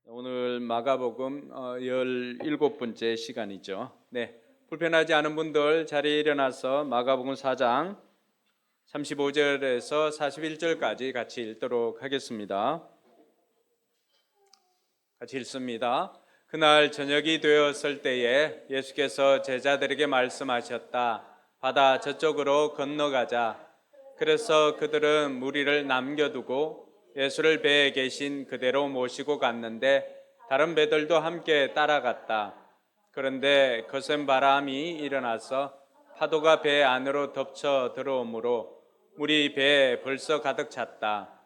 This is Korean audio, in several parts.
오늘 마가복음 17번째 시간이죠. 불편하지 않은 분들 자리에 일어나서 마가복음 4장 35절에서 41절까지 같이 읽도록 하겠습니다. 같이 읽습니다. 그날 저녁이 되었을 때에 예수께서 제자들에게 말씀하셨다. 바다 저쪽으로 건너가자. 그래서 그들은 무리를 남겨두고 예수를 배에 계신 그대로 모시고 갔는데 다른 배들도 함께 따라갔다. 그런데 거센 바람이 일어나서 파도가 배 안으로 덮쳐 들어오므로 물이 배에 벌써 가득 찼다.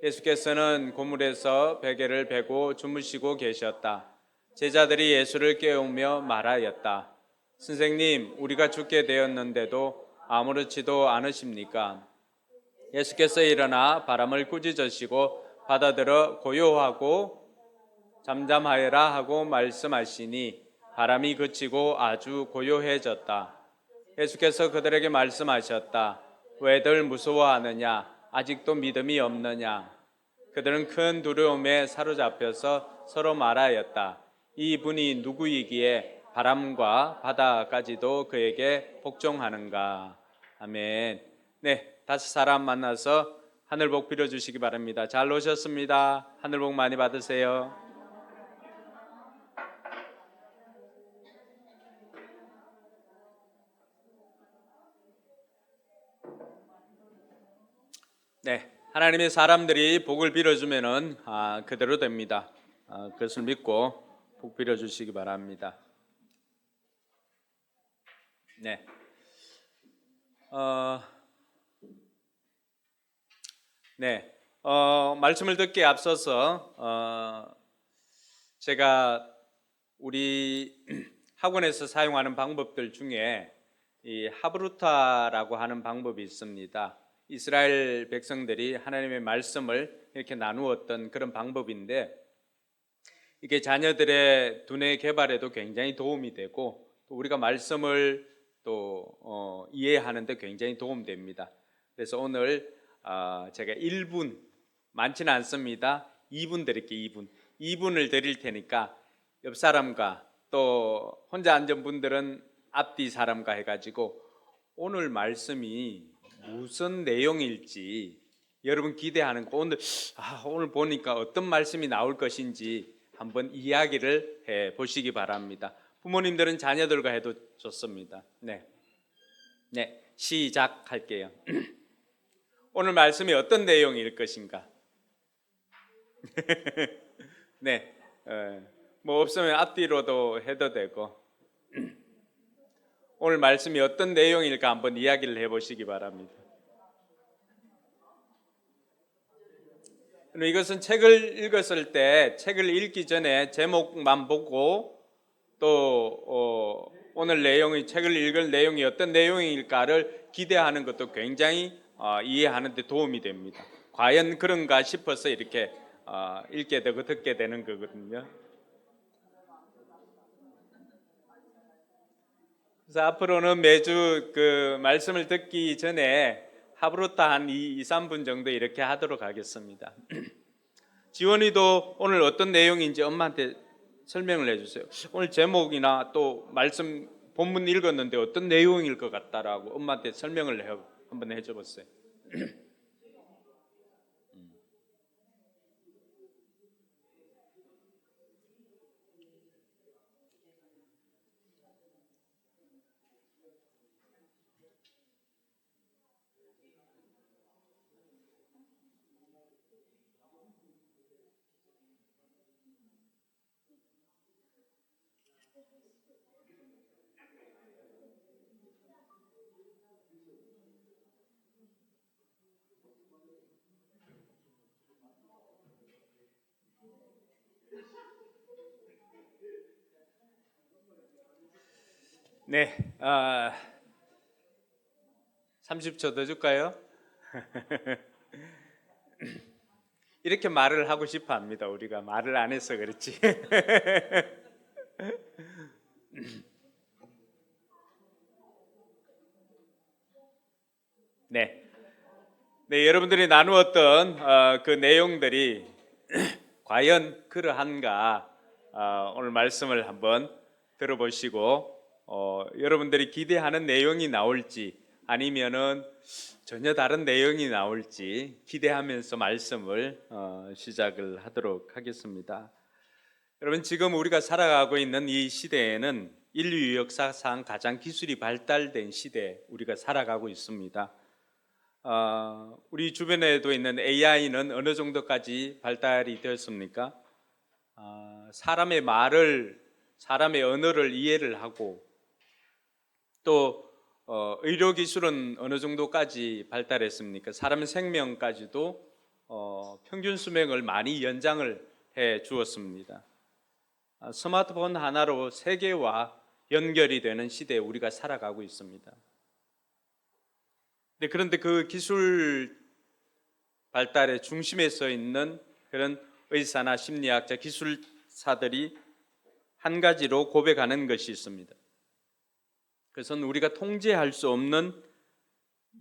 예수께서는 고물에서 베개를 베고 주무시고 계셨다. 제자들이 예수를 깨우며 말하였다. 선생님, 우리가 죽게 되었는데도 아무렇지도 않으십니까? 예수께서 일어나 바람을 꾸짖으시고 받아들어 고요하고 잠잠하여라 하고 말씀하시니 바람이 그치고 아주 고요해졌다. 예수께서 그들에게 말씀하셨다. 왜들 무서워하느냐? 아직도 믿음이 없느냐? 그들은 큰 두려움에 사로잡혀서 서로 말하였다. 이 분이 누구이기에 바람과 바다까지도 그에게 복종하는가? 아멘. 다시 사람 만나서 하늘 복 빌어주시기 바랍니다. 잘 오셨습니다. 하늘 복 많이 받으세요. 하나님의 사람들이 복을 빌어주면은 그대로 됩니다. 그것을 믿고 복 빌어주시기 바랍니다. 말씀을 듣기에 앞서서 제가 우리 학원에서 사용하는 방법들 중에 이 하브루타라고 하는 방법이 있습니다. 이스라엘 백성들이 하나님의 말씀을 이렇게 나누었던 그런 방법인데 이게 자녀들의 두뇌 개발에도 굉장히 도움이 되고 또 우리가 말씀을 또 이해하는 데 굉장히 도움됩니다. 그래서 오늘 제가 1분, 많지는 않습니다. 2분 드릴게요. 2분을 드릴 테니까 옆 사람과 또 혼자 앉은 분들은 앞뒤 사람과 해가지고 오늘 말씀이 무슨 내용일지 여러분 기대하는 거 오늘 보니까 어떤 말씀이 나올 것인지 한번 이야기를 해 보시기 바랍니다. 부모님들은 자녀들과 해도 좋습니다. 시작할게요. 오늘 말씀이 어떤 내용일 것인가? 뭐 없으면 앞뒤로도 해도 되고 오늘 말씀이 어떤 내용일까 한번 이야기를 해보시기 바랍니다. 이것은 책을 읽었을 때 책을 읽기 전에 제목만 보고 또 오늘 내용이 책을 읽을 내용이 어떤 내용일까를 기대하는 것도 굉장히 이해하는 데 도움이 됩니다. 과연 그런가 싶어서 이렇게 읽게 되고 듣게 되는 거거든요. 그래서 앞으로는 매주 그 말씀을 듣기 전에 하브루타 한 2, 3분 정도 이렇게 하도록 하겠습니다. 지원이도 오늘 어떤 내용인지 엄마한테 설명을 해주세요. 오늘 제목이나 또 말씀 본문 읽었는데 어떤 내용일 것 같다라고 엄마한테 설명을 한번 해줘 보세요. 네, 30초 더 줄까요? 이렇게 말을 하고 싶어 합니다. 우리가 말을 안 해서 그렇지. 여러분들이 나누었던 그 내용들이 과연 그러한가? 오늘 말씀을 한번 들어보시고 여러분들이 기대하는 내용이 나올지 아니면은 전혀 다른 내용이 나올지 기대하면서 말씀을 시작을 하도록 하겠습니다. 여러분, 지금 우리가 살아가고 있는 이 시대에는 인류 역사상 가장 기술이 발달된 시대에 우리가 살아가고 있습니다. 우리 주변에도 있는 AI는 어느 정도까지 발달이 되었습니까? 사람의 말을, 사람의 언어를 이해를 하고 또 의료 기술은 어느 정도까지 발달했습니까? 사람의 생명까지도 평균 수명을 많이 연장을 해 주었습니다. 스마트폰 하나로 세계와 연결이 되는 시대에 우리가 살아가고 있습니다. 그런데 그 기술 발달의 중심에 서 있는 그런 의사나 심리학자, 기술사들이 한 가지로 고백하는 것이 있습니다. 그것은 우리가 통제할 수 없는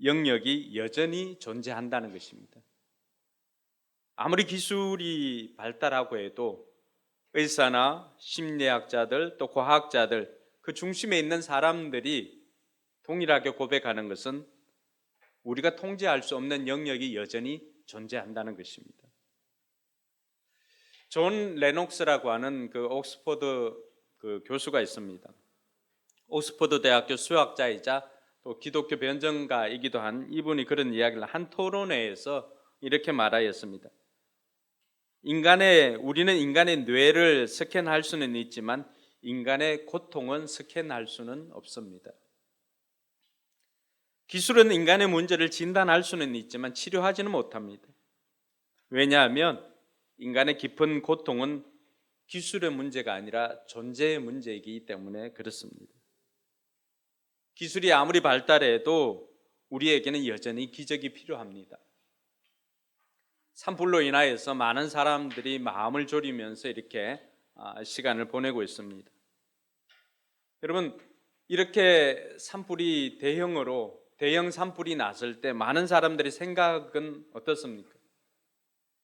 영역이 여전히 존재한다는 것입니다. 아무리 기술이 발달하고 해도 의사나 심리학자들 또 과학자들 그 중심에 있는 사람들이 동일하게 고백하는 것은 우리가 통제할 수 없는 영역이 여전히 존재한다는 것입니다. 존 레녹스라고 하는 그 옥스퍼드 그 교수가 있습니다. 옥스퍼드 대학교 수학자이자 또 기독교 변증가이기도 한 이분이 그런 이야기를 한 토론회에서 이렇게 말하였습니다. 우리는 인간의 뇌를 스캔할 수는 있지만 인간의 고통은 스캔할 수는 없습니다. 기술은 인간의 문제를 진단할 수는 있지만 치료하지는 못합니다. 왜냐하면 인간의 깊은 고통은 기술의 문제가 아니라 존재의 문제이기 때문에 그렇습니다. 기술이 아무리 발달해도 우리에게는 여전히 기적이 필요합니다. 산불로 인하여서 많은 사람들이 마음을 졸이면서 이렇게 시간을 보내고 있습니다. 여러분, 이렇게 산불이 대형 산불이 났을 때 많은 사람들의 생각은 어떻습니까?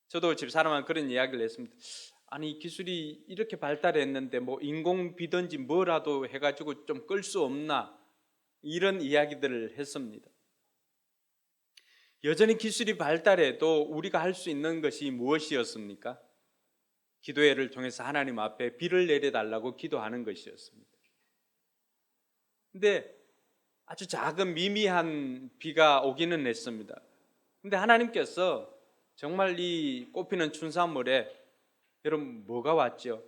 저도 집사람한테 그런 이야기를 했습니다. 아니, 기술이 이렇게 발달했는데 뭐 인공비든지 뭐라도 해가지고 좀 끌 수 없나? 이런 이야기들을 했습니다. 여전히 기술이 발달해도 우리가 할 수 있는 것이 무엇이었습니까? 기도회를 통해서 하나님 앞에 비를 내려달라고 기도하는 것이었습니다. 근데 아주 작은 미미한 비가 오기는 했습니다. 근데 하나님께서 정말 이 꽃피는 춘산물에 여러분 뭐가 왔죠?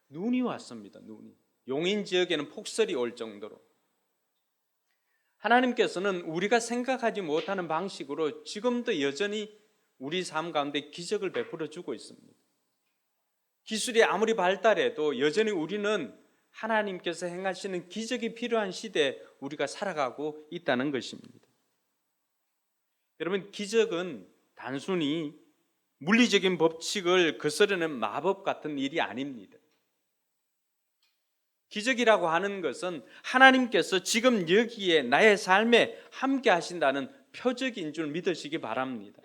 눈이 왔습니다. 눈이. 용인 지역에는 폭설이 올 정도로. 하나님께서는 우리가 생각하지 못하는 방식으로 지금도 여전히 우리 삶 가운데 기적을 베풀어 주고 있습니다. 기술이 아무리 발달해도 여전히 우리는 하나님께서 행하시는 기적이 필요한 시대에 우리가 살아가고 있다는 것입니다. 여러분, 기적은 단순히 물리적인 법칙을 거스르는 마법 같은 일이 아닙니다. 기적이라고 하는 것은 하나님께서 지금 여기에 나의 삶에 함께 하신다는 표적인 줄 믿으시기 바랍니다.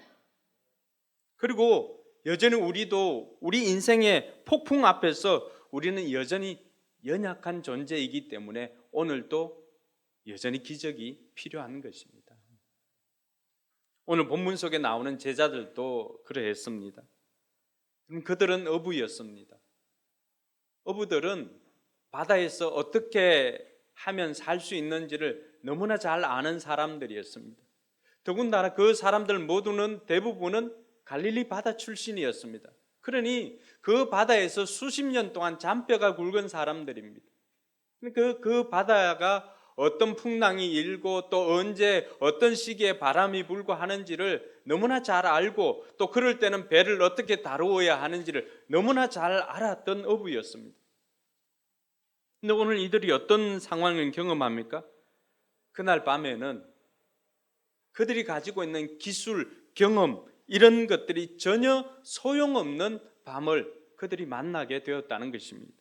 그리고 여전히 우리도 우리 인생의 폭풍 앞에서 우리는 여전히 연약한 존재이기 때문에 오늘도 여전히 기적이 필요한 것입니다. 오늘 본문 속에 나오는 제자들도 그러했습니다. 그들은 어부였습니다. 어부들은 바다에서 어떻게 하면 살 수 있는지를 너무나 잘 아는 사람들이었습니다. 더군다나 그 사람들 모두는 대부분은 갈릴리 바다 출신이었습니다. 그러니 그 바다에서 수십 년 동안 잔뼈가 굵은 사람들입니다. 그 바다가 어떤 풍랑이 일고 또 언제 어떤 시기에 바람이 불고 하는지를 너무나 잘 알고 또 그럴 때는 배를 어떻게 다루어야 하는지를 너무나 잘 알았던 어부였습니다. 근데 오늘 이들이 어떤 상황을 경험합니까? 그날 밤에는 그들이 가지고 있는 기술, 경험 이런 것들이 전혀 소용없는 밤을 그들이 만나게 되었다는 것입니다.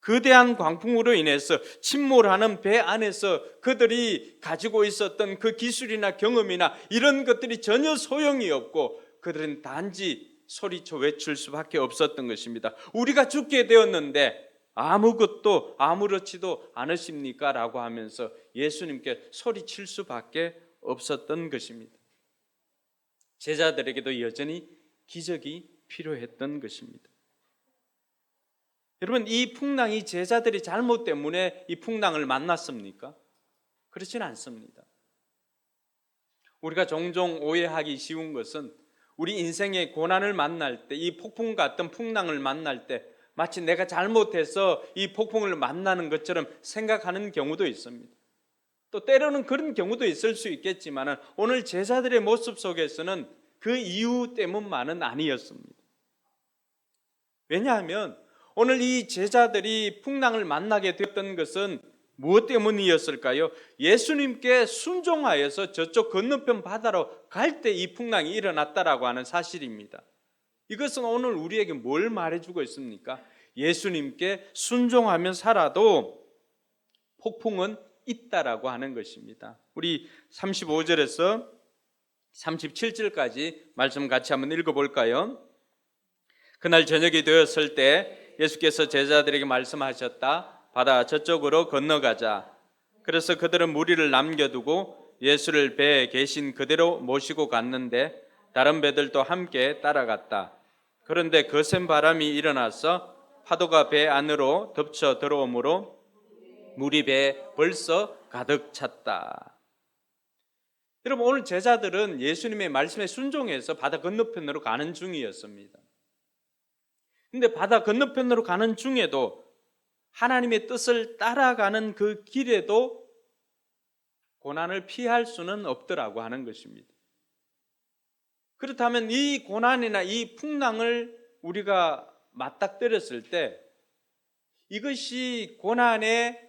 거대한 광풍으로 인해서 침몰하는 배 안에서 그들이 가지고 있었던 그 기술이나 경험이나 이런 것들이 전혀 소용이 없고 그들은 단지 소리쳐 외칠 수밖에 없었던 것입니다. 우리가 죽게 되었는데 아무것도 아무렇지도 않으십니까? 라고 하면서 예수님께 소리칠 수밖에 없었던 것입니다. 제자들에게도 여전히 기적이 필요했던 것입니다. 여러분, 이 풍랑이 제자들의 잘못 때문에 이 풍랑을 만났습니까? 그렇지는 않습니다. 우리가 종종 오해하기 쉬운 것은 우리 인생의 고난을 만날 때, 이 폭풍 같은 풍랑을 만날 때 마치 내가 잘못해서 이 폭풍을 만나는 것처럼 생각하는 경우도 있습니다. 또 때로는 그런 경우도 있을 수 있겠지만 오늘 제자들의 모습 속에서는 그 이유 때문만은 아니었습니다. 왜냐하면 오늘 이 제자들이 풍랑을 만나게 되었던 것은 무엇 때문이었을까요? 예수님께 순종하여서 저쪽 건너편 바다로 갈 때 이 풍랑이 일어났다라고 하는 사실입니다. 이것은 오늘 우리에게 뭘 말해주고 있습니까? 예수님께 순종하면 살아도 폭풍은 있다라고 하는 것입니다. 우리 35절에서 37절까지 말씀 같이 한번 읽어볼까요? 그날 저녁이 되었을 때 예수께서 제자들에게 말씀하셨다. 바다 저쪽으로 건너가자. 그래서 그들은 무리를 남겨두고 예수를 배에 계신 그대로 모시고 갔는데 다른 배들도 함께 따라갔다. 그런데 거센 바람이 일어나서 파도가 배 안으로 덮쳐 들어오므로 물이 배에 벌써 가득 찼다. 여러분, 오늘 제자들은 예수님의 말씀에 순종해서 바다 건너편으로 가는 중이었습니다. 근데 바다 건너편으로 가는 중에도 하나님의 뜻을 따라가는 그 길에도 고난을 피할 수는 없더라고 하는 것입니다. 그렇다면 이 고난이나 이 풍랑을 우리가 맞닥뜨렸을 때 이것이 고난의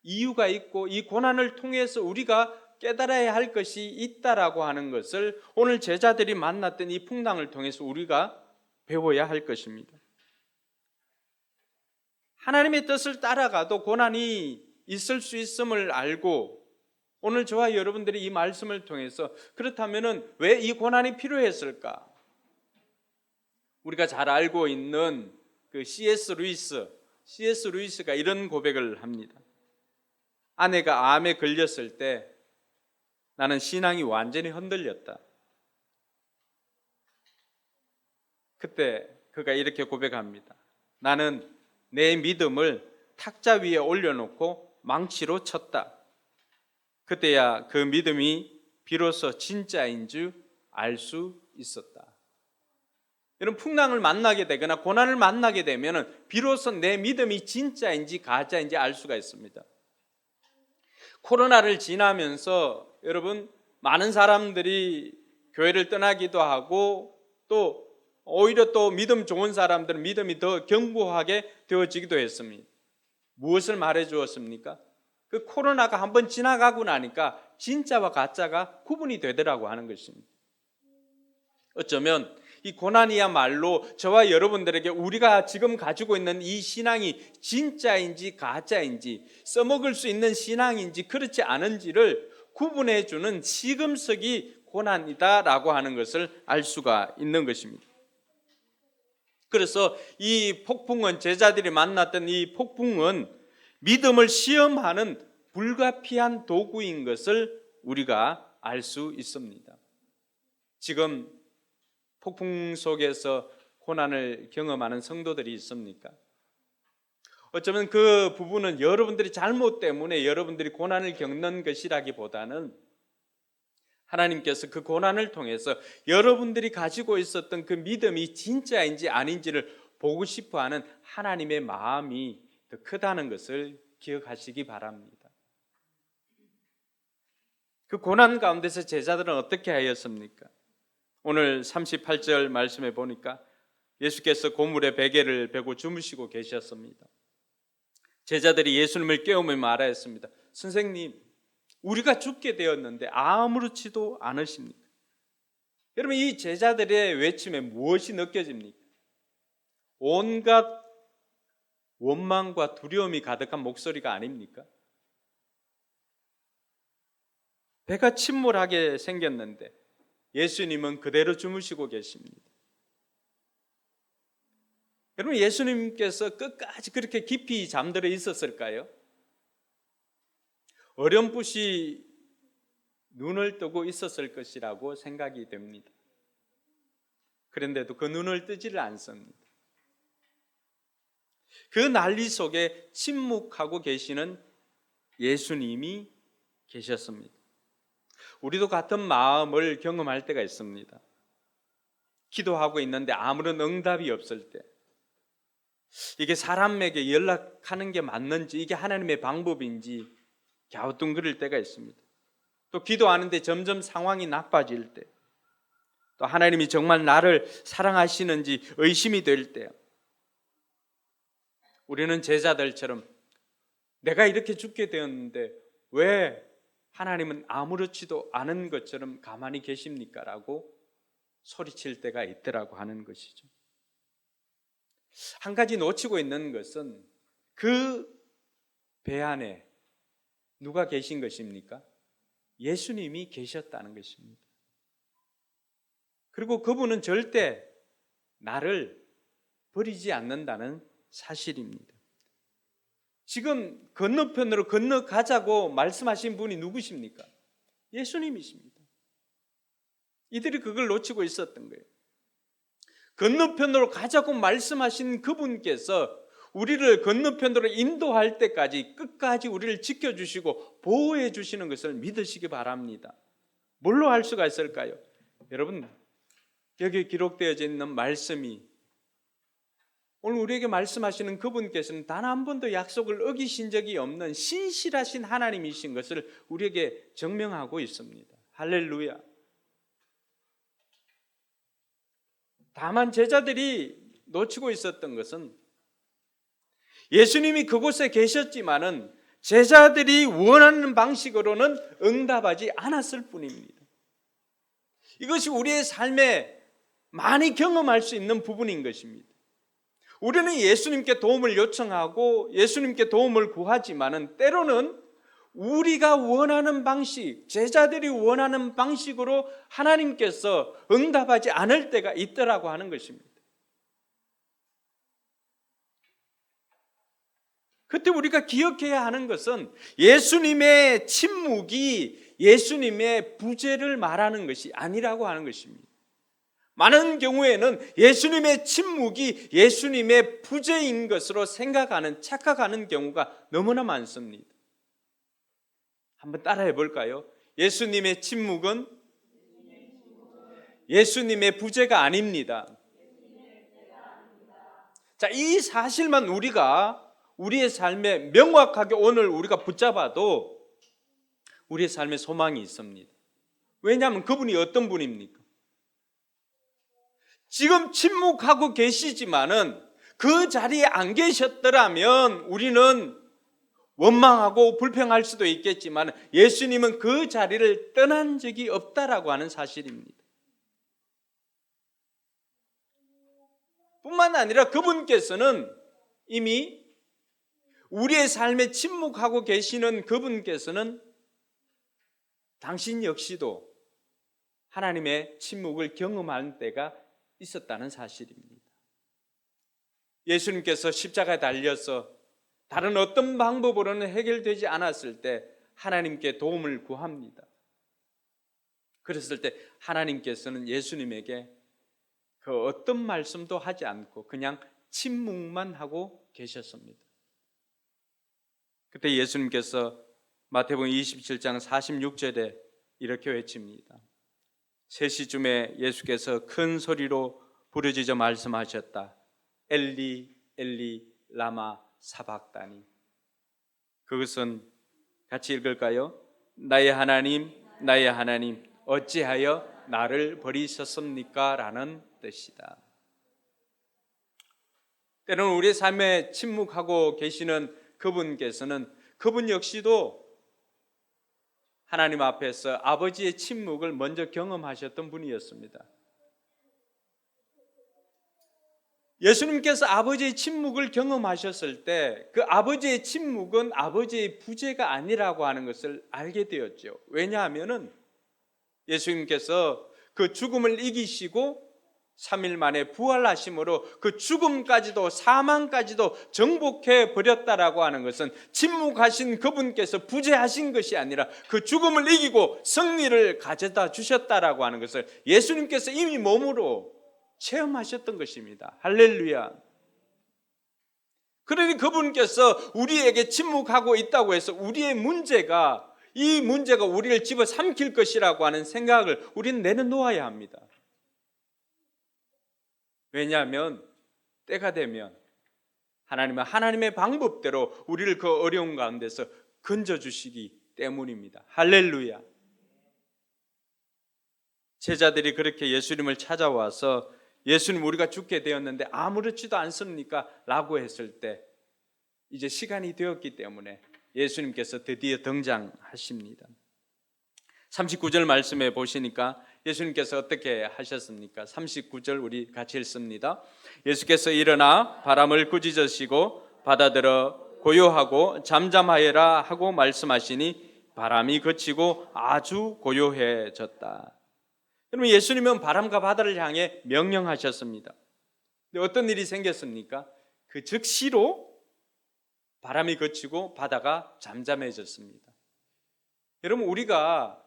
이유가 있고 이 고난을 통해서 우리가 깨달아야 할 것이 있다라고 하는 것을 오늘 제자들이 만났던 이 풍랑을 통해서 우리가 배워야 할 것입니다. 하나님의 뜻을 따라가도 고난이 있을 수 있음을 알고 오늘 저와 여러분들이 이 말씀을 통해서 그렇다면 왜 이 고난이 필요했을까? 우리가 잘 알고 있는 그 C.S. 루이스가 이런 고백을 합니다. 아내가 암에 걸렸을 때 나는 신앙이 완전히 흔들렸다. 그때 그가 이렇게 고백합니다. 나는 내 믿음을 탁자 위에 올려놓고 망치로 쳤다. 그때야 그 믿음이 비로소 진짜인 줄 알 수 있었다. 이런 풍랑을 만나게 되거나 고난을 만나게 되면 비로소 내 믿음이 진짜인지 가짜인지 알 수가 있습니다. 코로나를 지나면서 여러분 많은 사람들이 교회를 떠나기도 하고 또 오히려 또 믿음 좋은 사람들은 믿음이 더 견고하게 되어지기도 했습니다. 무엇을 말해 주었습니까? 그 코로나가 한번 지나가고 나니까 진짜와 가짜가 구분이 되더라고 하는 것입니다. 어쩌면 이 고난이야말로 저와 여러분들에게 우리가 지금 가지고 있는 이 신앙이 진짜인지 가짜인지 써먹을 수 있는 신앙인지 그렇지 않은지를 구분해 주는 시금석이 고난이다라고 하는 것을 알 수가 있는 것입니다. 그래서 이 폭풍은 제자들이 만났던 이 폭풍은 믿음을 시험하는 불가피한 도구인 것을 우리가 알 수 있습니다. 지금 폭풍 속에서 고난을 경험하는 성도들이 있습니까? 어쩌면 그 부분은 여러분들이 잘못 때문에 여러분들이 고난을 겪는 것이라기보다는 하나님께서 그 고난을 통해서 여러분들이 가지고 있었던 그 믿음이 진짜인지 아닌지를 보고 싶어하는 하나님의 마음이 더 크다는 것을 기억하시기 바랍니다. 그 고난 가운데서 제자들은 어떻게 하였습니까? 오늘 38절 말씀에 보니까 예수께서 고물에 베개를 베고 주무시고 계셨습니다. 제자들이 예수님을 깨우며 말하였습니다. 선생님, 우리가 죽게 되었는데 아무렇지도 않으십니까? 여러분, 이 제자들의 외침에 무엇이 느껴집니까? 온갖 원망과 두려움이 가득한 목소리가 아닙니까? 배가 침몰하게 생겼는데 예수님은 그대로 주무시고 계십니다. 여러분, 예수님께서 끝까지 그렇게 깊이 잠들어 있었을까요? 어렴풋이 눈을 뜨고 있었을 것이라고 생각이 됩니다. 그런데도 그 눈을 뜨지를 않습니다. 그 난리 속에 침묵하고 계시는 예수님이 계셨습니다. 우리도 같은 마음을 경험할 때가 있습니다. 기도하고 있는데 아무런 응답이 없을 때, 이게 사람에게 연락하는 게 맞는지, 이게 하나님의 방법인지 갸우뚱거릴 때가 있습니다. 또 기도하는데 점점 상황이 나빠질 때, 또 하나님이 정말 나를 사랑하시는지 의심이 될 때, 우리는 제자들처럼 내가 이렇게 죽게 되었는데 왜 하나님은 아무렇지도 않은 것처럼 가만히 계십니까? 라고 소리칠 때가 있더라고 하는 것이죠. 한 가지 놓치고 있는 것은 그 배 안에 누가 계신 것입니까? 예수님이 계셨다는 것입니다. 그리고 그분은 절대 나를 버리지 않는다는 사실입니다. 지금 건너편으로 건너가자고 말씀하신 분이 누구십니까? 예수님이십니다. 이들이 그걸 놓치고 있었던 거예요. 건너편으로 가자고 말씀하신 그분께서 우리를 건너편으로 인도할 때까지 끝까지 우리를 지켜주시고 보호해 주시는 것을 믿으시기 바랍니다. 뭘로 할 수가 있을까요? 여러분, 여기 기록되어져 있는 말씀이, 오늘 우리에게 말씀하시는 그분께서는 단 한 번도 약속을 어기신 적이 없는 신실하신 하나님이신 것을 우리에게 증명하고 있습니다. 할렐루야. 다만 제자들이 놓치고 있었던 것은 예수님이 그곳에 계셨지만은 제자들이 원하는 방식으로는 응답하지 않았을 뿐입니다. 이것이 우리의 삶에 많이 경험할 수 있는 부분인 것입니다. 우리는 예수님께 도움을 요청하고 예수님께 도움을 구하지만은 때로는 우리가 원하는 방식, 제자들이 원하는 방식으로 하나님께서 응답하지 않을 때가 있더라고 하는 것입니다. 그때 우리가 기억해야 하는 것은 예수님의 침묵이 예수님의 부재를 말하는 것이 아니라고 하는 것입니다. 많은 경우에는 예수님의 침묵이 예수님의 부재인 것으로 생각하는, 착각하는 경우가 너무나 많습니다. 한번 따라해 볼까요? 예수님의 침묵은 예수님의 부재가 아닙니다. 자, 이 사실만 우리가 우리의 삶에 명확하게 오늘 우리가 붙잡아도 우리의 삶에 소망이 있습니다. 왜냐하면 그분이 어떤 분입니까? 지금 침묵하고 계시지만은 그 자리에 안 계셨더라면 우리는 원망하고 불평할 수도 있겠지만 예수님은 그 자리를 떠난 적이 없다라고 하는 사실입니다. 뿐만 아니라 그분께서는 이미 우리의 삶에 침묵하고 계시는 그분께서는 당신 역시도 하나님의 침묵을 경험하는 때가 있었다는 사실입니다. 예수님께서 십자가에 달려서 다른 어떤 방법으로는 해결되지 않았을 때 하나님께 도움을 구합니다. 그랬을 때 하나님께서는 예수님에게 그 어떤 말씀도 하지 않고 그냥 침묵만 하고 계셨습니다. 그때 예수님께서 마태복음 27장 46절에 이렇게 외칩니다. 3시쯤에 예수께서 큰 소리로 부르짖어 말씀하셨다. 엘리 엘리 라마 사박다니. 그것은 같이 읽을까요? 나의 하나님 나의 하나님 어찌하여 나를 버리셨습니까? 라는 뜻이다. 때로는 우리의 삶에 침묵하고 계시는 그분께서는 그분 역시도 하나님 앞에서 아버지의 침묵을 먼저 경험하셨던 분이었습니다. 예수님께서 아버지의 침묵을 경험하셨을 때 그 아버지의 침묵은 아버지의 부재가 아니라고 하는 것을 알게 되었죠. 왜냐하면은 예수님께서 그 죽음을 이기시고 3일 만에 부활하심으로 그 죽음까지도 사망까지도 정복해 버렸다라고 하는 것은 침묵하신 그분께서 부재하신 것이 아니라 그 죽음을 이기고 승리를 가져다 주셨다라고 하는 것을 예수님께서 이미 몸으로 체험하셨던 것입니다. 할렐루야. 그러니 그분께서 우리에게 침묵하고 있다고 해서 우리의 문제가, 이 문제가 우리를 집어삼킬 것이라고 하는 생각을 우리는 내려놓아야 합니다. 왜냐하면 때가 되면 하나님은 하나님의 방법대로 우리를 그 어려운 가운데서 건져주시기 때문입니다. 할렐루야. 제자들이 그렇게 예수님을 찾아와서 예수님, 우리가 죽게 되었는데 아무렇지도 않습니까? 라고 했을 때 이제 시간이 되었기 때문에 예수님께서 드디어 등장하십니다. 39절 말씀에 보시니까 예수님께서 어떻게 하셨습니까? 39절 우리 같이 읽습니다. 예수께서 일어나 바람을 꾸짖으시고 바다들어 고요하고 잠잠하여라 하고 말씀하시니 바람이 그치고 아주 고요해졌다. 여러분, 예수님은 바람과 바다를 향해 명령하셨습니다. 근데 어떤 일이 생겼습니까? 그 즉시로 바람이 그치고 바다가 잠잠해졌습니다. 여러분, 우리가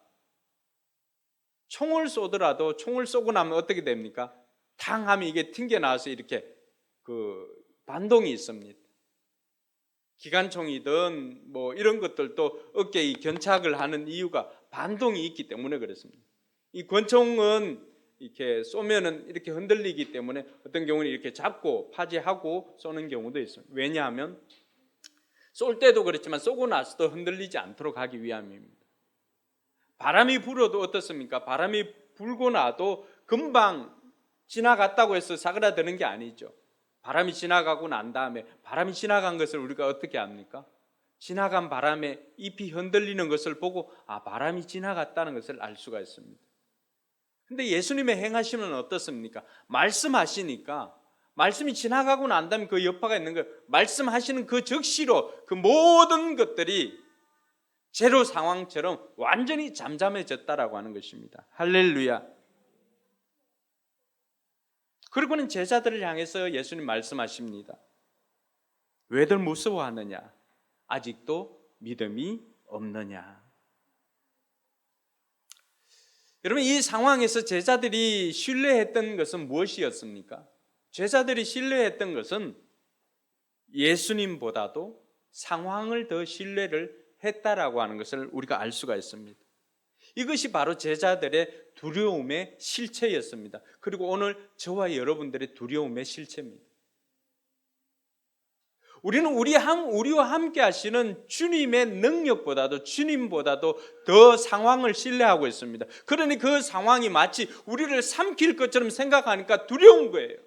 총을 쏘더라도 총을 쏘고 나면 어떻게 됩니까? 탕 하면 이게 튕겨나와서 이렇게 그 반동이 있습니다. 기관총이든 뭐 이런 것들도 어깨에 견착을 하는 이유가 반동이 있기 때문에 그렇습니다. 이 권총은 이렇게 쏘면은 이렇게 흔들리기 때문에 어떤 경우는 이렇게 잡고 파지하고 쏘는 경우도 있습니다. 왜냐하면 쏠 때도 그렇지만 쏘고 나서도 흔들리지 않도록 하기 위함입니다. 바람이 불어도 어떻습니까? 바람이 불고 나도 금방 지나갔다고 해서 사그라드는 게 아니죠. 바람이 지나가고 난 다음에 바람이 지나간 것을 우리가 어떻게 합니까? 지나간 바람에 잎이 흔들리는 것을 보고 바람이 지나갔다는 것을 알 수가 있습니다. 근데 예수님의 행하심은 어떻습니까? 말씀하시니까 말씀이 지나가고 난 다음에 그 여파가 있는 거, 말씀하시는 그 즉시로 그 모든 것들이 제로 상황처럼 완전히 잠잠해졌다라고 하는 것입니다. 할렐루야. 그리고는 제자들을 향해서 예수님 말씀하십니다. 왜들 무서워하느냐? 아직도 믿음이 없느냐? 여러분, 이 상황에서 제자들이 신뢰했던 것은 무엇이었습니까? 제자들이 신뢰했던 것은 예수님보다도 상황을 더 신뢰를 했다라고 하는 것을 우리가 알 수가 있습니다. 이것이 바로 제자들의 두려움의 실체였습니다. 그리고 오늘 저와 여러분들의 두려움의 실체입니다. 우리는 우리와 함께 하시는 주님의 능력보다도 주님보다도 더 상황을 신뢰하고 있습니다. 그러니 그 상황이 마치 우리를 삼킬 것처럼 생각하니까 두려운 거예요.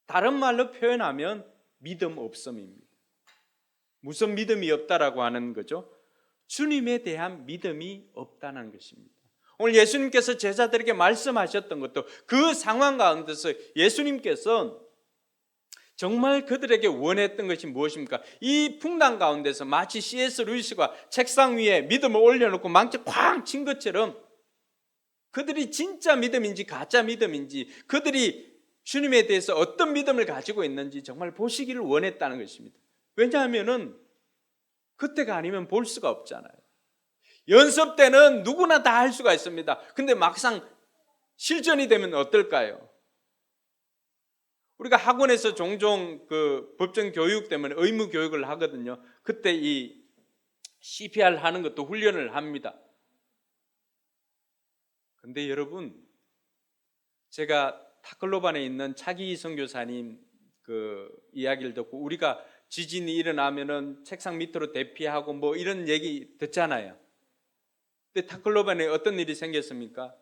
다른 말로 표현하면 믿음 없음입니다. 무슨 믿음이 없다라고 하는 거죠? 주님에 대한 믿음이 없다는 것입니다. 오늘 예수님께서 제자들에게 말씀하셨던 것도 그 상황 가운데서 예수님께서 정말 그들에게 원했던 것이 무엇입니까? 이 풍랑 가운데서 마치 C.S. 루이스가 책상 위에 믿음을 올려놓고 망치 쾅 친 것처럼 그들이 진짜 믿음인지 가짜 믿음인지, 그들이 주님에 대해서 어떤 믿음을 가지고 있는지 정말 보시기를 원했다는 것입니다. 왜냐하면 그때가 아니면 볼 수가 없잖아요. 연습 때는 누구나 다 할 수가 있습니다. 근데 막상 실전이 되면 어떨까요? 우리가 학원에서 종종 그 법정 교육 때문에 의무 교육을 하거든요. 그때 이 CPR 하는 것도 훈련을 합니다. 근데 여러분, 제가 타클로반에 있는 차기 선교사님 그 이야기를 듣고 우리가 지진이 일어나면은 책상 밑으로 대피하고 뭐 이런 얘기 듣잖아요. 근데 타클로반에 어떤 일이 생겼습니까?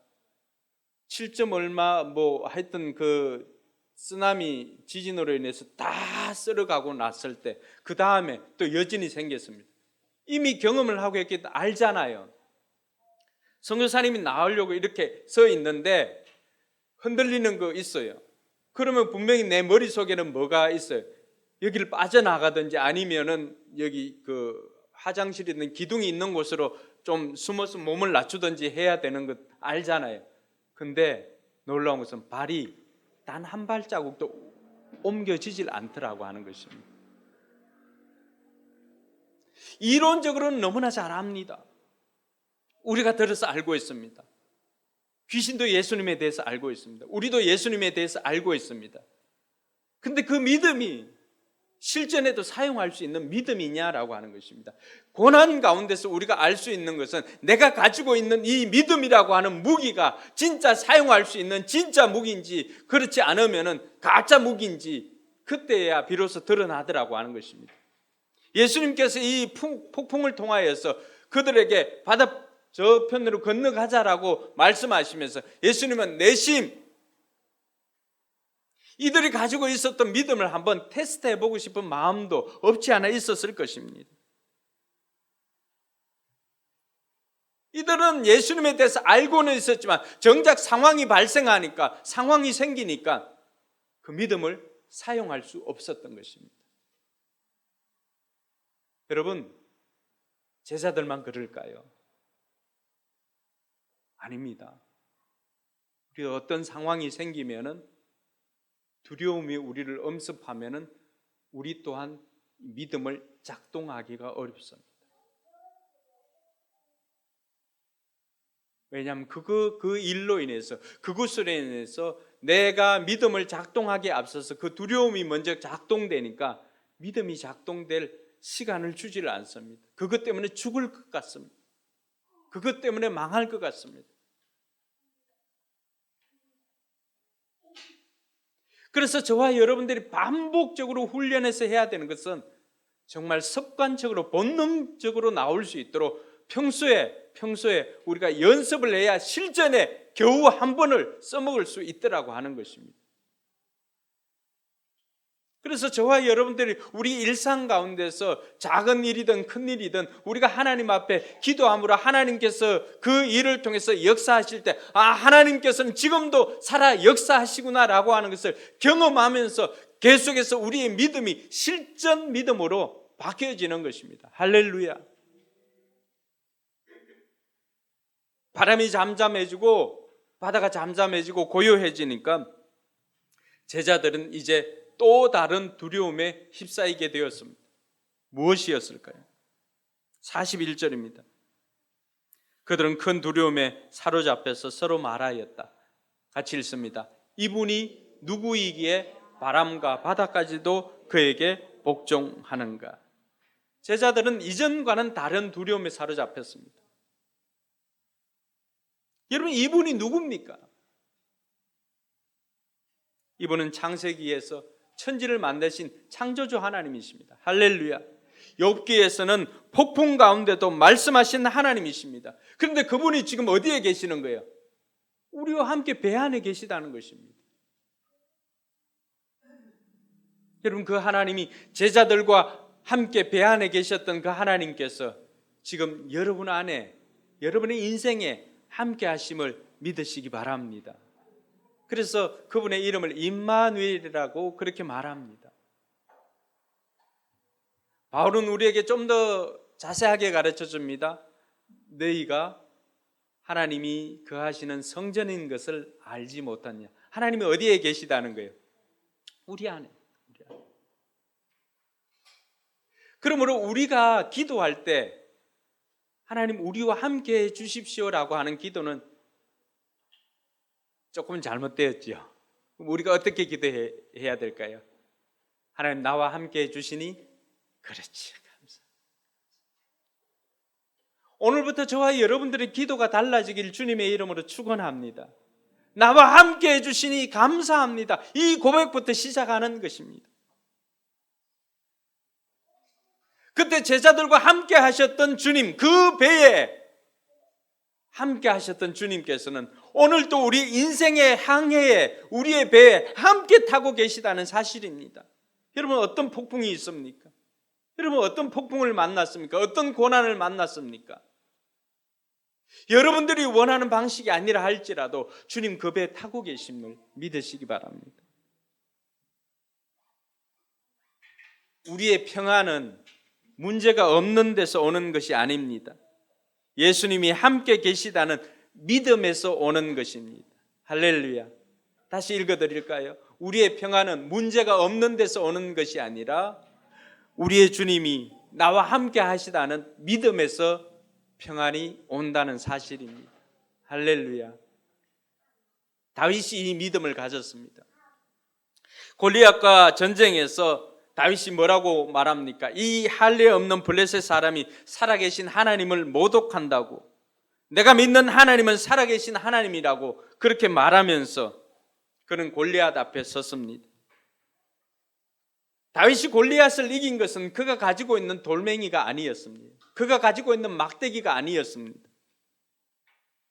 7점 얼마 뭐 하여튼 그 쓰나미 지진으로 인해서 다 쓸어가고 났을 때 그 다음에 또 여진이 생겼습니다. 이미 경험을 하고 있기 때문에 알잖아요. 선교사님이 나오려고 이렇게 서 있는데 흔들리는 거 있어요. 그러면 분명히 내 머릿속에는 뭐가 있어요? 여기를 빠져나가든지 아니면은 여기 그 화장실에 있는 기둥이 있는 곳으로 좀 숨어서 몸을 낮추든지 해야 되는 것 알잖아요. 근데 놀라운 것은 발이 단 한 발자국도 옮겨지질 않더라고 하는 것입니다. 이론적으로는 너무나 잘 압니다. 우리가 들어서 알고 있습니다. 귀신도 예수님에 대해서 알고 있습니다. 우리도 예수님에 대해서 알고 있습니다. 근데 그 믿음이 실전에도 사용할 수 있는 믿음이냐라고 하는 것입니다. 고난 가운데서 우리가 알 수 있는 것은 내가 가지고 있는 이 믿음이라고 하는 무기가 진짜 사용할 수 있는 진짜 무기인지, 그렇지 않으면 가짜 무기인지 그때야 비로소 드러나더라고 하는 것입니다. 예수님께서 이 폭풍을 통하여서 그들에게 바다 저편으로 건너가자라고 말씀하시면서 예수님은 내심 이들이 가지고 있었던 믿음을 한번 테스트해보고 싶은 마음도 없지 않아 있었을 것입니다. 이들은 예수님에 대해서 알고는 있었지만 정작 상황이 발생하니까, 상황이 생기니까 그 믿음을 사용할 수 없었던 것입니다. 여러분, 제자들만 그럴까요? 아닙니다. 우리가 어떤 상황이 생기면은, 두려움이 우리를 엄습하면은 우리 또한 믿음을 작동하기가 어렵습니다. 왜냐하면 그 일로 인해서, 그것으로 인해서 내가 믿음을 작동하기에 앞서서 그 두려움이 먼저 작동되니까 믿음이 작동될 시간을 주지를 않습니다. 그것 때문에 죽을 것 같습니다. 그것 때문에 망할 것 같습니다. 그래서 저와 여러분들이 반복적으로 훈련해서 해야 되는 것은 정말 습관적으로 본능적으로 나올 수 있도록 평소에 우리가 연습을 해야 실전에 겨우 한 번을 써먹을 수 있더라고 하는 것입니다. 그래서 저와 여러분들이 우리 일상 가운데서 작은 일이든 큰 일이든 우리가 하나님 앞에 기도함으로 하나님께서 그 일을 통해서 역사하실 때, 하나님께서는 지금도 살아 역사하시구나라고 하는 것을 경험하면서 계속해서 우리의 믿음이 실전 믿음으로 바뀌어지는 것입니다. 할렐루야. 바람이 잠잠해지고 바다가 잠잠해지고 고요해지니까 제자들은 이제 또 다른 두려움에 휩싸이게 되었습니다. 무엇이었을까요? 41절입니다. 그들은 큰 두려움에 사로잡혀서 서로 말하였다. 같이 읽습니다. 이분이 누구이기에 바람과 바다까지도 그에게 복종하는가? 제자들은 이전과는 다른 두려움에 사로잡혔습니다. 여러분, 이분이 누굽니까? 이분은 창세기에서 천지를 만드신 창조주 하나님이십니다. 할렐루야. 욥기에서는 폭풍 가운데도 말씀하신 하나님이십니다. 그런데 그분이 지금 어디에 계시는 거예요? 우리와 함께 배 안에 계시다는 것입니다. 여러분, 그 하나님이 제자들과 함께 배 안에 계셨던 그 하나님께서 지금 여러분 안에, 여러분의 인생에 함께 하심을 믿으시기 바랍니다. 그래서 그분의 이름을 임마누엘이라고 그렇게 말합니다. 바울은 우리에게 좀 더 자세하게 가르쳐 줍니다. 너희가 하나님이 거하시는 성전인 것을 알지 못하냐? 하나님이 어디에 계시다는 거예요? 우리 안에. 그러므로 우리가 기도할 때 하나님 우리와 함께 해 주십시오라고 하는 기도는 조금 잘못되었죠. 그럼 우리가 어떻게 기도해야 될까요? 하나님 나와 함께 해주시니 그렇지, 감사. 오늘부터 저와 여러분들의 기도가 달라지길 주님의 이름으로 축원합니다. 나와 함께 해주시니 감사합니다. 이 고백부터 시작하는 것입니다. 그때 제자들과 함께 하셨던 주님, 그 배에 함께 하셨던 주님께서는 오늘도 우리 인생의 항해에, 우리의 배에 함께 타고 계시다는 사실입니다. 여러분, 어떤 폭풍이 있습니까? 여러분, 어떤 폭풍을 만났습니까? 어떤 고난을 만났습니까? 여러분들이 원하는 방식이 아니라 할지라도 주님 그 배에 타고 계심을 믿으시기 바랍니다. 우리의 평안은 문제가 없는 데서 오는 것이 아닙니다. 예수님이 함께 계시다는 믿음에서 오는 것입니다. 할렐루야. 다시 읽어드릴까요? 우리의 평안은 문제가 없는 데서 오는 것이 아니라 우리의 주님이 나와 함께 하시다는 믿음에서 평안이 온다는 사실입니다. 할렐루야. 다윗이 이 믿음을 가졌습니다. 골리앗과 전쟁에서 다윗이 뭐라고 말합니까? 이 할례 없는 블레셋 사람이 살아계신 하나님을 모독한다고, 내가 믿는 하나님은 살아계신 하나님이라고 그렇게 말하면서 그는 골리앗 앞에 섰습니다. 다윗이 골리앗을 이긴 것은 그가 가지고 있는 돌멩이가 아니었습니다. 그가 가지고 있는 막대기가 아니었습니다.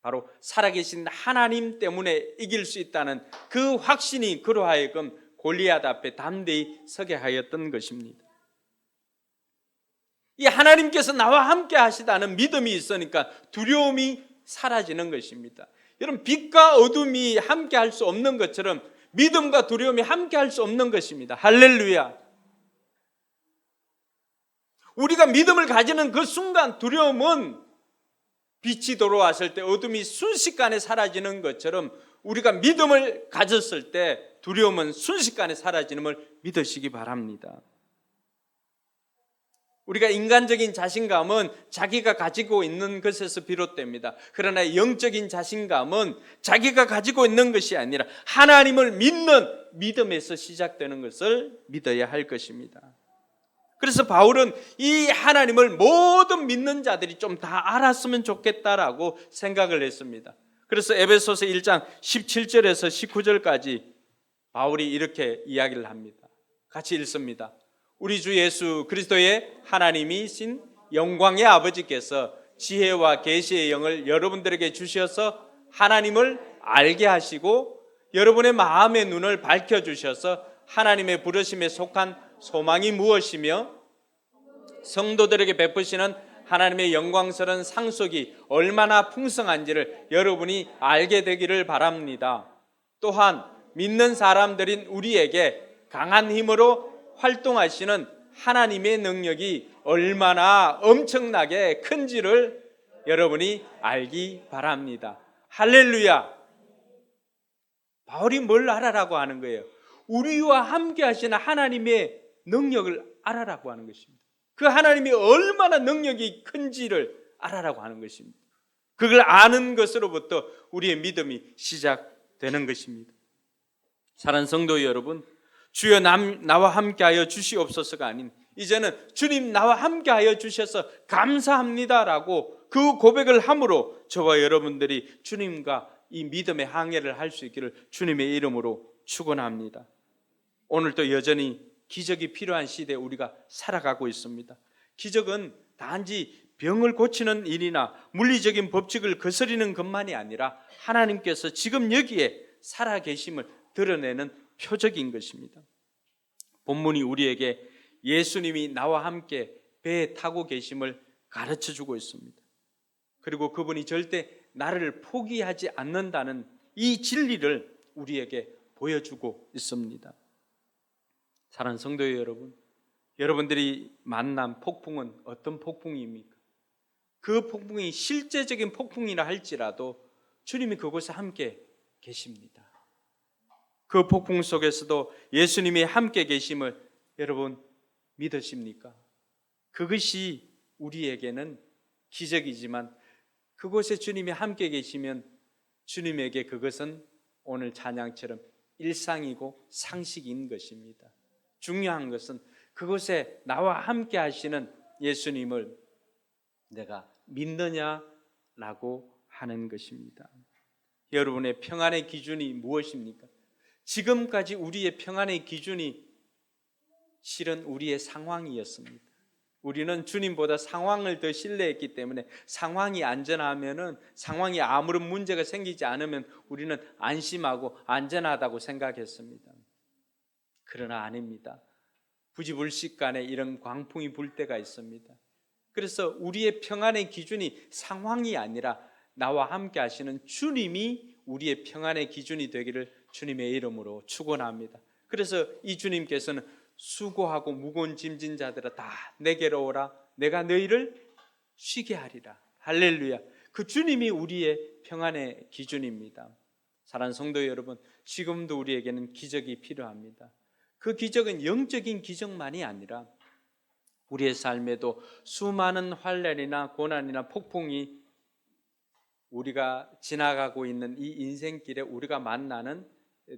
바로 살아계신 하나님 때문에 이길 수 있다는 그 확신이 그로 하여금 골리앗 앞에 담대히 서게 하였던 것입니다. 이 하나님께서 나와 함께 하시다는 믿음이 있으니까 두려움이 사라지는 것입니다. 여러분, 빛과 어둠이 함께 할 수 없는 것처럼 믿음과 두려움이 함께 할 수 없는 것입니다. 할렐루야. 우리가 믿음을 가지는 그 순간 두려움은 빛이 돌아왔을 때 어둠이 순식간에 사라지는 것처럼 우리가 믿음을 가졌을 때 두려움은 순식간에 사라지는 걸 믿으시기 바랍니다. 우리가 인간적인 자신감은 자기가 가지고 있는 것에서 비롯됩니다. 그러나 영적인 자신감은 자기가 가지고 있는 것이 아니라 하나님을 믿는 믿음에서 시작되는 것을 믿어야 할 것입니다. 그래서 바울은 이 하나님을 모든 믿는 자들이 좀 다 알았으면 좋겠다라고 생각을 했습니다. 그래서 에베소서 1장 17절에서 19절까지 바울이 이렇게 이야기를 합니다. 같이 읽습니다. 우리 주 예수 그리스도의 하나님이신 영광의 아버지께서 지혜와 계시의 영을 여러분들에게 주셔서 하나님을 알게 하시고 여러분의 마음의 눈을 밝혀주셔서 하나님의 부르심에 속한 소망이 무엇이며 성도들에게 베푸시는 하나님의 영광스러운 상속이 얼마나 풍성한지를 여러분이 알게 되기를 바랍니다. 또한 믿는 사람들인 우리에게 강한 힘으로 활동하시는 하나님의 능력이 얼마나 엄청나게 큰지를 여러분이 알기 바랍니다. 할렐루야. 바울이 뭘 알아라고 하는 거예요? 우리와 함께 하시는 하나님의 능력을 알아라고 하는 것입니다. 그 하나님이 얼마나 능력이 큰지를 알아라고 하는 것입니다. 그걸 아는 것으로부터 우리의 믿음이 시작되는 것입니다. 사랑하는 성도 여러분, 주여 나와 함께하여 주시옵소서가 아닌 이제는 주님 나와 함께하여 주셔서 감사합니다라고 그 고백을 함으로 저와 여러분들이 주님과 이 믿음의 항해를 할 수 있기를 주님의 이름으로 축원합니다. 오늘도 여전히 기적이 필요한 시대에 우리가 살아가고 있습니다. 기적은 단지 병을 고치는 일이나 물리적인 법칙을 거스리는 것만이 아니라 하나님께서 지금 여기에 살아계심을 드러내는 표적인 것입니다. 본문이 우리에게 예수님이 나와 함께 배에 타고 계심을 가르쳐주고 있습니다. 그리고 그분이 절대 나를 포기하지 않는다는 이 진리를 우리에게 보여주고 있습니다. 사랑하는 성도 여러분, 여러분들이 만난 폭풍은 어떤 폭풍입니까? 그 폭풍이 실제적인 폭풍이라 할지라도 주님이 그곳에 함께 계십니다. 그 폭풍 속에서도 예수님이 함께 계심을 여러분 믿으십니까? 그것이 우리에게는 기적이지만 그곳에 주님이 함께 계시면 주님에게 그것은 오늘 찬양처럼 일상이고 상식인 것입니다. 중요한 것은 그곳에 나와 함께 하시는 예수님을 내가 믿느냐라고 하는 것입니다. 여러분의 평안의 기준이 무엇입니까? 지금까지 우리의 평안의 기준이 실은 우리의 상황이었습니다. 우리는 주님보다 상황을 더 신뢰했기 때문에 상황이 안전하면은, 상황이 아무런 문제가 생기지 않으면 우리는 안심하고 안전하다고 생각했습니다. 그러나 아닙니다. 부지불식간에 이런 광풍이 불 때가 있습니다. 그래서 우리의 평안의 기준이 상황이 아니라 나와 함께 하시는 주님이 우리의 평안의 기준이 되기를 주님의 이름으로 축원합니다. 그래서 이 주님께서는 수고하고 무거운 짐진 자들아 다 내게로 오라, 내가 너희를 쉬게 하리라. 할렐루야. 그 주님이 우리의 평안의 기준입니다. 사랑하는 성도 여러분, 지금도 우리에게는 기적이 필요합니다. 그 기적은 영적인 기적만이 아니라 우리의 삶에도 수많은 환난이나 고난이나 폭풍이 우리가 지나가고 있는 이 인생길에 우리가 만나는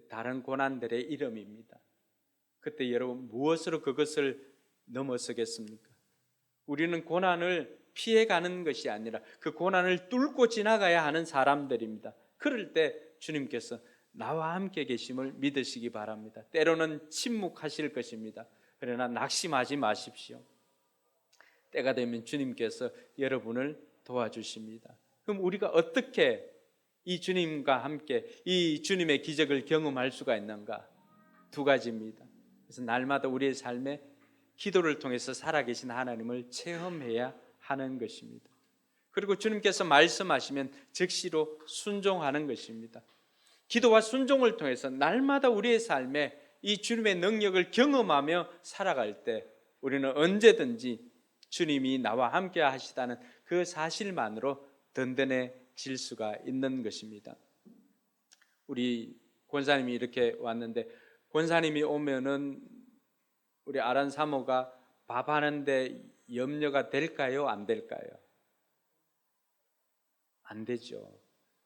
다른 고난들의 이름입니다. 그때 여러분 무엇으로 그것을 넘어서겠습니까? 우리는 고난을 피해가는 것이 아니라 그 고난을 뚫고 지나가야 하는 사람들입니다. 그럴 때 주님께서 나와 함께 계심을 믿으시기 바랍니다. 때로는 침묵하실 것입니다. 그러나 낙심하지 마십시오. 때가 되면 주님께서 여러분을 도와주십니다. 그럼 우리가 어떻게 이 주님과 함께 이 주님의 기적을 경험할 수가 있는가? 두 가지입니다. 그래서 날마다 우리의 삶에 기도를 통해서 살아계신 하나님을 체험해야 하는 것입니다. 그리고 주님께서 말씀하시면 즉시로 순종하는 것입니다. 기도와 순종을 통해서 날마다 우리의 삶에 이 주님의 능력을 경험하며 살아갈 때 우리는 언제든지 주님이 나와 함께 하시다는 그 사실만으로 든든해질 수가 있는 것입니다. 우리 권사님이 이렇게 왔는데, 권사님이 오면은 우리 아란 사모가 밥 하는데 염려가 될까요? 안 될까요? 안 되죠.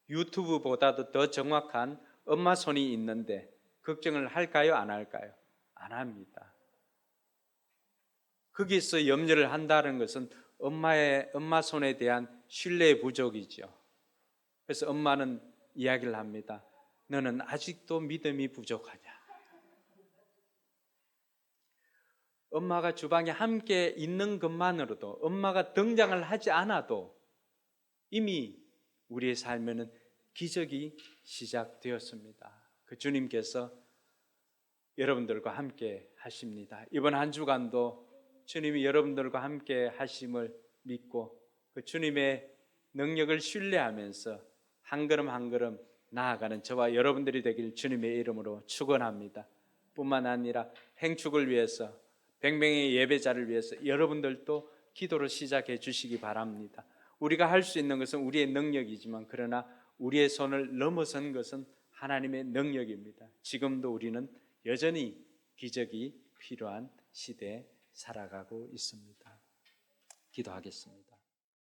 유튜브보다도 더 정확한 엄마 손이 있는데 걱정을 할까요? 안 할까요? 안 합니다. 거기서 염려를 한다는 것은 엄마 손에 대한 신뢰 부족이죠. 그래서 엄마는 이야기를 합니다. 너는 아직도 믿음이 부족하냐? 엄마가 주방에 함께 있는 것만으로도, 엄마가 등장을 하지 않아도 이미 우리의 삶에는 기적이 시작되었습니다. 그 주님께서 여러분들과 함께 하십니다. 이번 한 주간도 주님이 여러분들과 함께 하심을 믿고 그 주님의 능력을 신뢰하면서 한 걸음 한 걸음 나아가는 저와 여러분들이 되길 주님의 이름으로 축원합니다. 뿐만 아니라 행축을 위해서, 100명의 예배자를 위해서 여러분들도 기도를 시작해 주시기 바랍니다. 우리가 할 수 있는 것은 우리의 능력이지만 그러나 우리의 손을 넘어선 것은 하나님의 능력입니다. 지금도 우리는 여전히 기적이 필요한 시대에 살아가고 있습니다. 기도하겠습니다.